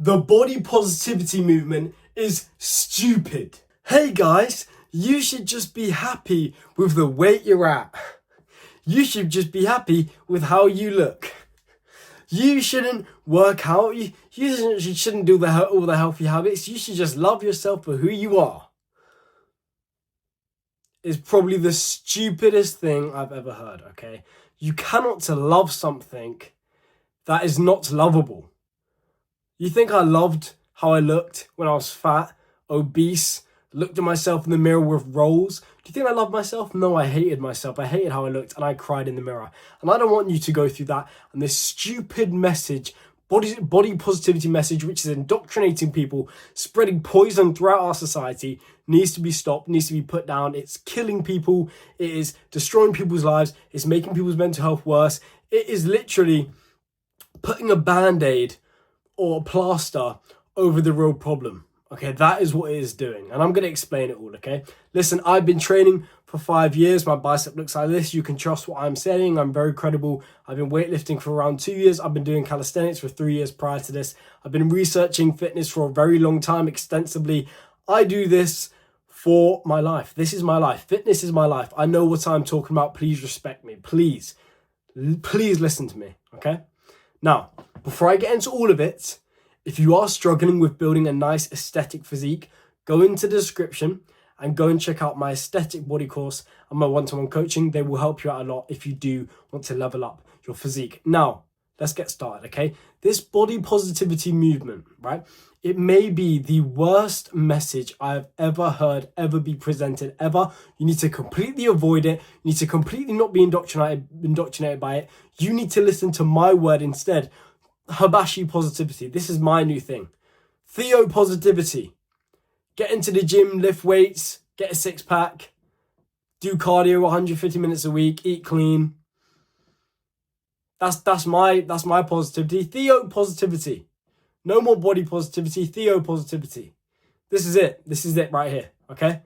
The body positivity movement is stupid. Hey guys, you should just be happy with the weight you're at. You should just be happy with how you look. You shouldn't work out. You shouldn't do all the healthy habits. You should just love yourself for who you are. It's probably the stupidest thing I've ever heard, okay? You cannot love something that is not lovable. You think I loved how I looked when I was fat, obese, looked at myself in the mirror with rolls? Do you think I loved myself? No, I hated myself. I hated how I looked and I cried in the mirror. And I don't want you to go through that. And this stupid message, body positivity message, which is indoctrinating people, spreading poison throughout our society, needs to be stopped, needs to be put down. It's killing people. It is destroying people's lives. It's making people's mental health worse. It is literally putting a band-aid or a plaster over the real problem. Okay, that is what it is doing. And I'm going to explain it all, okay? Listen, I've been training for 5 years. My bicep looks like this. You can trust what I'm saying. I'm very credible. I've been weightlifting for around 2 years. I've been doing calisthenics for 3 years prior to this. I've been researching fitness for a very long time, extensively. I do this for my life. This is my life. Fitness is my life. I know what I'm talking about. Please respect me. Please listen to me, okay? Now, before I get into all of it, if you are struggling with building a nice aesthetic physique, go into the description and go and check out my aesthetic body course and my one-to-one coaching. They will help you out a lot if you do want to level up your physique. Now, let's get started, okay? This body positivity movement, right? It may be the worst message I've ever heard, ever be presented, ever. You need to completely avoid it. You need to completely not be indoctrinated by it. You need to listen to my word instead. Habashi positivity. This is my new thing. Theopositivity. Get into the gym, lift weights, get a six-pack, do cardio 150 minutes a week, eat clean. That's my positivity. Theopositivity. No more body positivity, theopositivity. This is it. This is it right here, okay?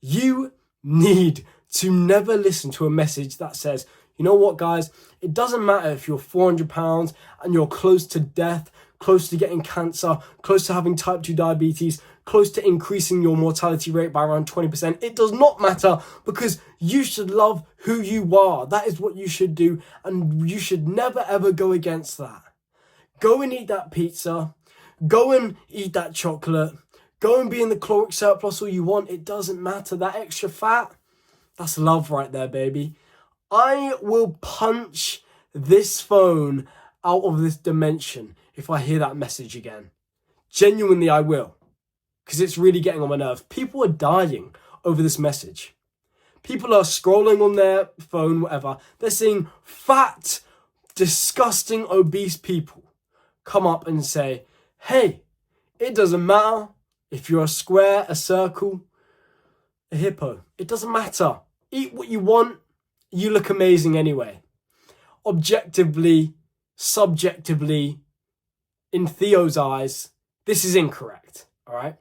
You need to never listen to a message that says, you know what, guys? It doesn't matter if you're 400 pounds and you're close to death, close to getting cancer, close to having type 2 diabetes, close to increasing your mortality rate by around 20%. It does not matter, because you should love who you are. That is what you should do, and you should never, ever go against that. Go and eat that pizza. Go and eat that chocolate. Go and be in the caloric surplus all you want. It doesn't matter. That extra fat, that's love right there, baby. I will punch this phone out of this dimension if I hear that message again. Genuinely, I will. Because it's really getting on my nerves. People are dying over this message. People are scrolling on their phone, whatever. They're seeing fat, disgusting, obese people come up and say, hey, it doesn't matter if you're a square, a circle, a hippo. It doesn't matter. Eat what you want. You look amazing anyway. Objectively, subjectively, in Theo's eyes, this is incorrect, all right?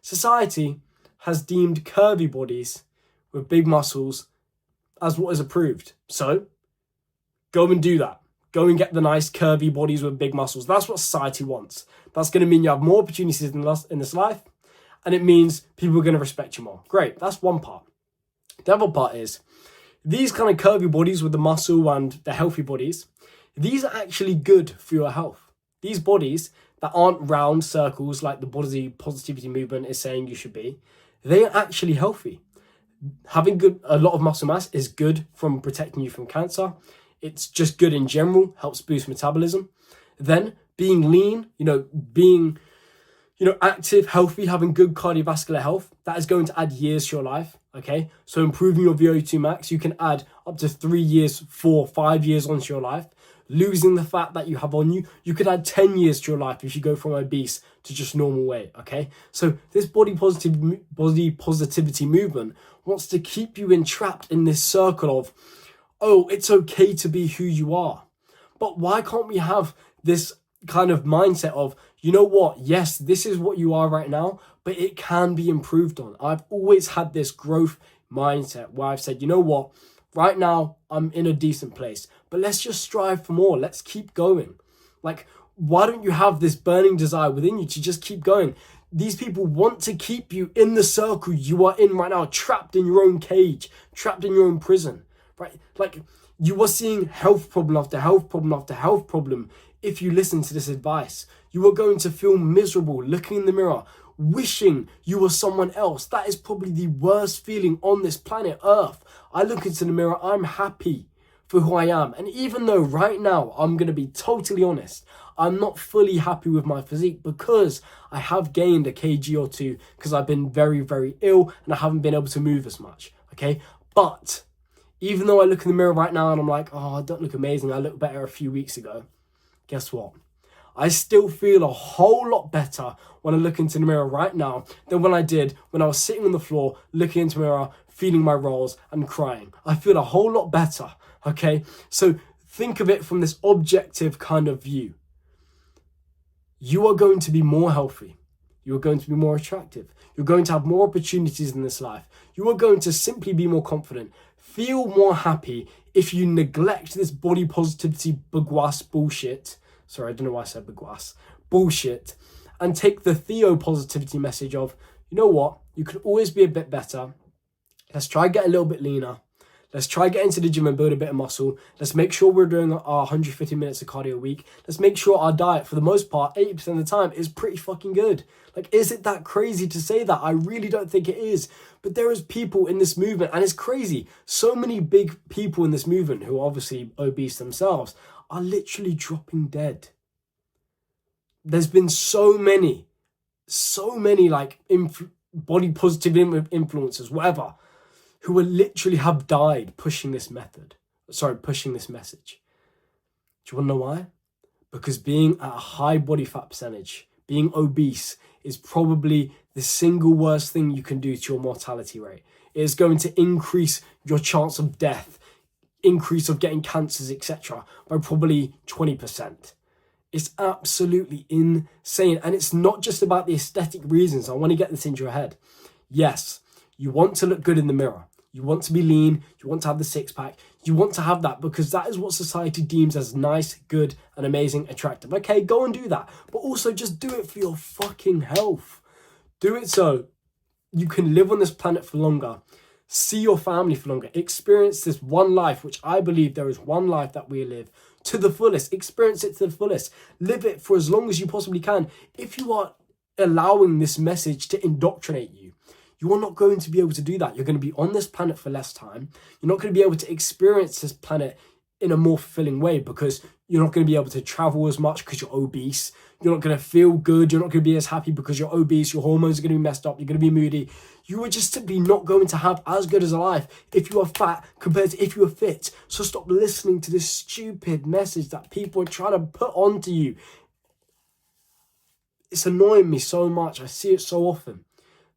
Society has deemed curvy bodies with big muscles as what is approved. So, go and do that. Go and get the nice curvy bodies with big muscles. That's what society wants. That's going to mean you have more opportunities in this life, and it means people are going to respect you more. Great, that's one part. The other part is, these kind of curvy bodies with the muscle and the healthy bodies, these are actually good for your health. These bodies that aren't round circles like the body positivity movement is saying you should be, they are actually healthy. Having a lot of muscle mass is good from protecting you from cancer. It's just good in general, helps boost metabolism. Then being lean, being active, healthy, having good cardiovascular health, that is going to add years to your life, okay? So improving your VO2 max, you can add up to 3 years, 4, 5 years onto your life. Losing the fat that you have on you, you could add 10 years to your life if you go from obese to just normal weight, okay? So this body positivity movement wants to keep you entrapped in this circle of, oh, it's okay to be who you are. But why can't we have this kind of mindset of, you know what, yes, this is what you are right now, but it can be improved on. I've always had this growth mindset where I've said, you know what, right now I'm in a decent place, but let's just strive for more. Let's keep going. Like, Why don't you have this burning desire within you to just keep going? These people want to keep you in the circle you are in right now, trapped in your own cage, trapped in your own prison, right? Like, you are seeing health problem after health problem after health problem. If you listen to this advice, you are going to feel miserable looking in the mirror, wishing you were someone else. That is probably the worst feeling on this planet Earth. I look into the mirror, I'm happy for who I am. And even though right now, I'm going to be totally honest, I'm not fully happy with my physique because I have gained a kg or two because I've been very, very ill and I haven't been able to move as much, okay? But even though I look in the mirror right now and I'm like, oh, I don't look amazing, I looked better a few weeks ago, guess what? I still feel a whole lot better when I look into the mirror right now than when I did when I was sitting on the floor, looking into the mirror, feeling my rolls and crying. I feel a whole lot better, okay? So think of it from this objective kind of view. You are going to be more healthy. You are going to be more attractive. You're going to have more opportunities in this life. You are going to simply be more confident, feel more happy if you neglect this body positivity bullshit. Sorry, I don't know why I said bullshit. And take the Theopositivity message of, you know what? You could always be a bit better. Let's try get a little bit leaner. Let's try get into the gym and build a bit of muscle. Let's make sure we're doing our 150 minutes of cardio a week. Let's make sure our diet, for the most part, 80% of the time, is pretty fucking good. Like, is it that crazy to say that? I really don't think it is. But there is people in this movement, and it's crazy. So many big people in this movement who are obviously obese themselves are literally dropping dead. There's been so many like body positive influencers, whatever, who will literally have died pushing this message. Do you want to know why? Because being at a high body fat percentage, being obese, is probably the single worst thing you can do to your mortality rate. It is going to increase your chance of death, increase of getting cancers, etc. by probably 20%. It's absolutely insane. And it's not just about the aesthetic reasons. I want to get this into your head. Yes, you want to look good in the mirror. You want to be lean. You want to have the six pack. You want to have that because that is what society deems as nice, good, and amazing, attractive. Okay, go and do that. But also just do it for your fucking health. Do it so you can live on this planet for longer. See your family for longer. Experience this one life, which I believe there is one life that we live, to the fullest. Experience it to the fullest. Live it for as long as you possibly can. If you are allowing this message to indoctrinate you, you are not going to be able to do that. You're going to be on this planet for less time. You're not going to be able to experience this planet in a more fulfilling way because you're not going to be able to travel as much because you're obese. You're not going to feel good. You're not going to be as happy because you're obese. Your hormones are going to be messed up. You're going to be moody. You are just simply not going to have as good as a life if you are fat compared to if you are fit. So stop listening to this stupid message that people are trying to put onto you. It's annoying me so much. I see it so often.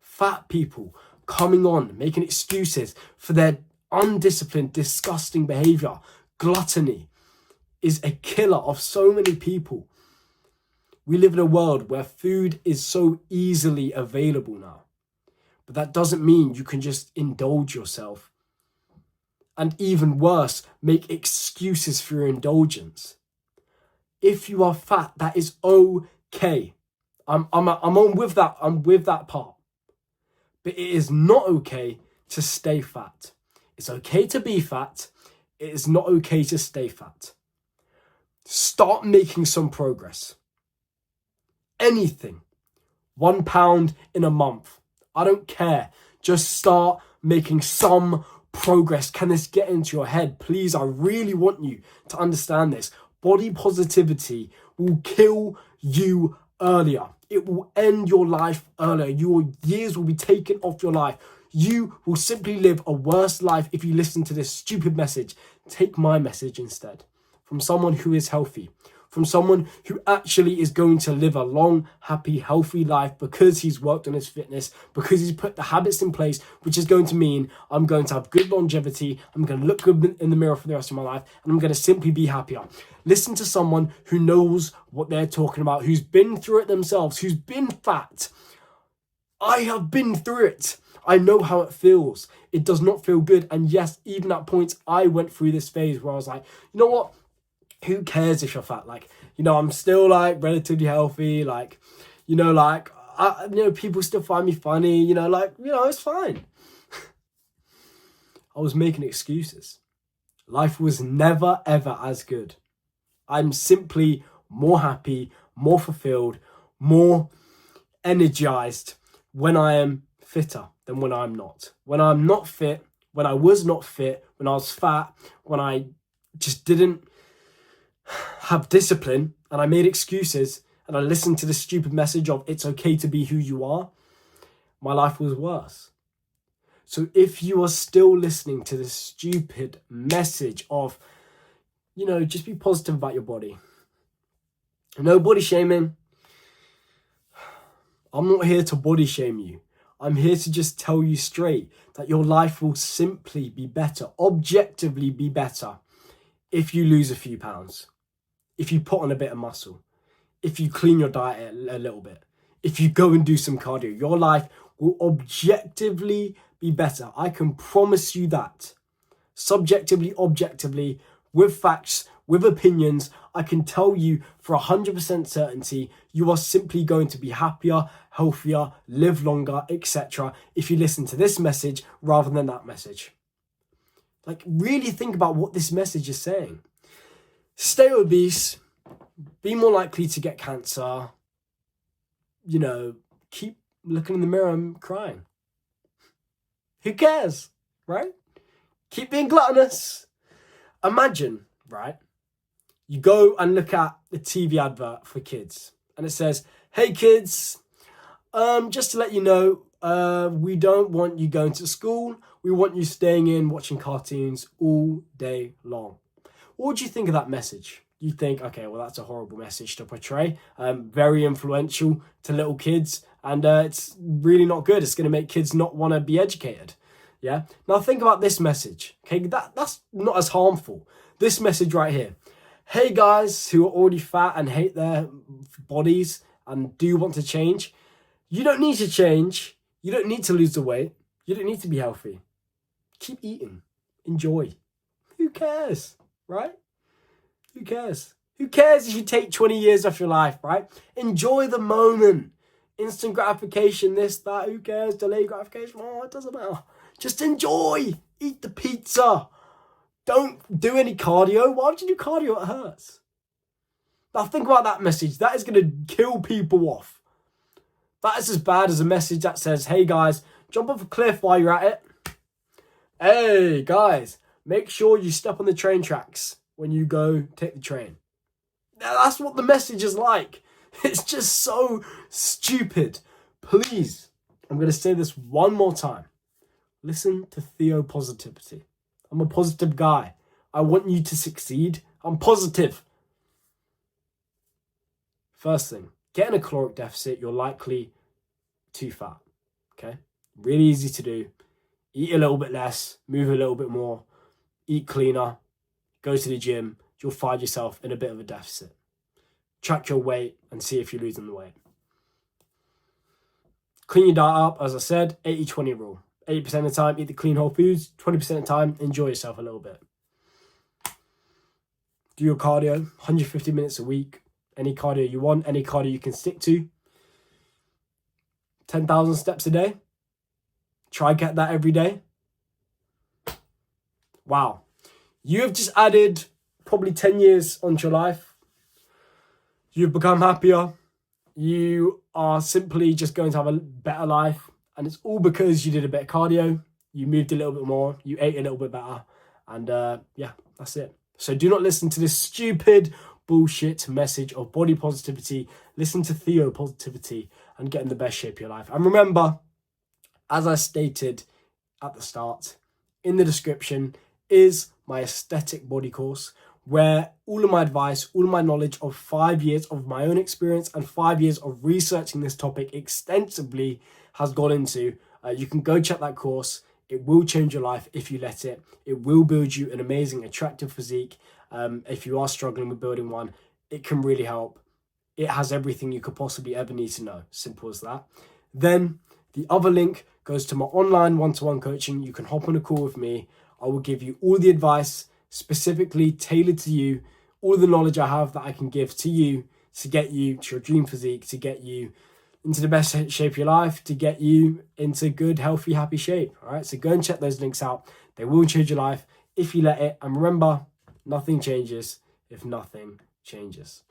Fat people coming on, making excuses for their undisciplined, disgusting behavior. Gluttony is a killer of so many people. We live in a world where food is so easily available now. But that doesn't mean you can just indulge yourself. And even worse, make excuses for your indulgence. If you are fat, that is okay. I'm on with that. I'm with that part. But it is not okay to stay fat. It's okay to be fat. It is not okay to stay fat. Start making some progress. Anything. 1 pound in a month. I don't care. Just start making some progress. Can this get into your head? Please, I really want you to understand this. Body positivity will kill you earlier. It will end your life earlier. Your years will be taken off your life. You will simply live a worse life if you listen to this stupid message. Take my message instead. From someone who is healthy. From someone who actually is going to live a long, happy, healthy life because he's worked on his fitness, because he's put the habits in place, which is going to mean I'm going to have good longevity, I'm going to look good in the mirror for the rest of my life, and I'm going to simply be happier. Listen to someone who knows what they're talking about, who's been through it themselves, who's been fat. I have been through it. I know how it feels. It does not feel good. And yes, even at points, I went through this phase where I was like, you know what? Who cares if you're fat? Like, You know, I'm still like relatively healthy. Like, you know, like, people still find me funny, you know, like, it's fine. I was making excuses. Life was never, ever as good. I'm simply more happy, more fulfilled, more energized when I am fitter than when I'm not. When I'm not fit, when I was not fit, when I was fat, when I just didn't have discipline and I made excuses and I listened to the stupid message of it's okay to be who you are, my life was worse. So if you are still listening to this stupid message of, just be positive about your body. No body shaming. I'm not here to body shame you. I'm here to just tell you straight that your life will simply be better, objectively be better, if you lose a few pounds, if you put on a bit of muscle, if you clean your diet a little bit, if you go and do some cardio. Your life will objectively be better. I can promise you that. Subjectively, objectively, with facts, with opinions, I can tell you for 100% certainty, you are simply going to be happier, healthier, live longer, etc. if you listen to this message rather than that message. Like, really think about what this message is saying. Stay obese, be more likely to get cancer, keep looking in the mirror and crying. Who cares, right? Keep being gluttonous. Imagine, right? You go and look at the TV advert for kids and it says, hey kids, just to let you know, we don't want you going to school. We want you staying in watching cartoons all day long. What would you think of that message? You think, okay, well, that's a horrible message to portray. Very influential to little kids. And it's really not good. It's going to make kids not want to be educated. Yeah. Now think about this message. Okay, that's not as harmful. This message right here. Hey guys who are already fat and hate their bodies and do want to change. You don't need to change. You don't need to lose the weight. You don't need to be healthy. Keep eating. Enjoy. Who cares, right? Who cares? Who cares if you take 20 years off your life, right? Enjoy the moment. Instant gratification, this, that, who cares? Delayed gratification, it doesn't matter. Just enjoy. Eat the pizza. Don't do any cardio. Why would you do cardio? It hurts. Now think about that message. That is going to kill people off. That is as bad as a message that says, hey guys, jump off a cliff while you're at it. Hey guys, make sure you step on the train tracks when you go take the train. That's what the message is like. It's just so stupid. Please, I'm going to say this one more time. Listen to Theopositivity. I'm a positive guy. I want you to succeed. I'm positive. First thing, get in a caloric deficit. You're likely too fat. Okay? Really easy to do. Eat a little bit less, move a little bit more, eat cleaner, go to the gym. You'll find yourself in a bit of a deficit. Track your weight and see if you're losing the weight. Clean your diet up, as I said, 80-20 rule. 80% of the time, eat the clean whole foods. 20% of the time, enjoy yourself a little bit. Do your cardio, 150 minutes a week. Any cardio you want, any cardio you can stick to. 10,000 steps a day. Try get that every day. Wow. You have just added probably 10 years onto your life. You've become happier. You are simply just going to have a better life. And it's all because you did a bit of cardio. You moved a little bit more. You ate a little bit better. And yeah, that's it. So do not listen to this stupid bullshit message of body positivity. Listen to Theopositivity and get in the best shape of your life. And remember, as I stated at the start, in the description is my aesthetic body course, where all of my advice, all of my knowledge of 5 years of my own experience and 5 years of researching this topic extensively has gone into. You can go check that course. It will change your life if you let it. It will build you an amazing, attractive physique. If you are struggling with building one, it can really help. It has everything you could possibly ever need to know. Simple as that. Then the other link goes to my online one-to-one coaching. You can hop on a call with me. I will give you all the advice specifically tailored to you all the knowledge I have that I can give to you to get you to your dream physique, to get you into the best shape of your life, to get you into good, healthy, happy shape. All right, so go and check those links out. They will change your life if you let it. And remember, nothing changes if nothing changes.